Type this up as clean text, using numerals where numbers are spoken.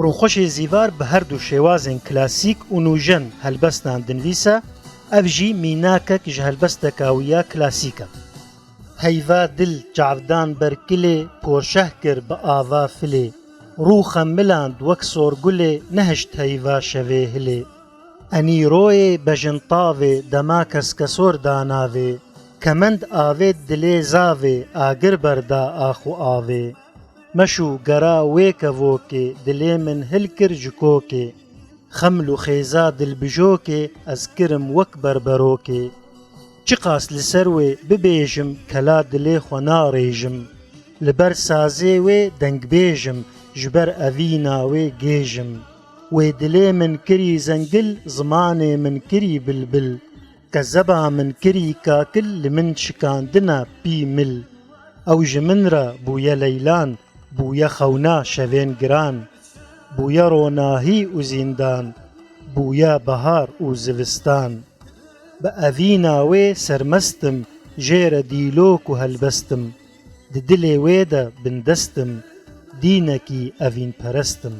ڕووخۆشی زیڤار بە هەردوو شێوازên کلاسیک û nûjen helbestan dinivîse, ev jî mînakek ji helbesteka wî ya klasîk e. Heyva dil çavdan berkilê, porşeh kir bi ava filê. Rûxa miland wek sorgulê, nehişt heyva şevê hilê. Enîroyê bejintavê, dema keskesor da navê. Kemend avê dilê zavê, agir berda ax û avê. Meşû gera wê kevokê, dilê min hil kir ji kokê. Xeml û xêza dilbijokê, ez kirim wek berberokê. Çi qas li ser wê bibêjim, kela dilê xwe narêjim. Li ber sazê wê dengbêjim, ji ber evîna wê gêjim. Wê dilê min kirî zengil, zimanê min kirî bilbil. Ke zeba min kirî kakil, li min şikandina pî mil. Ew ji min re bûye leylan, bûye xewna şevên giran. Bûye ronahî û zîndan, bûye bihar û zivistan. Bi evîna wê sermestim, jêre dîlok û helbestim. Di dilê wê de bindestim, dînekî evînperestim.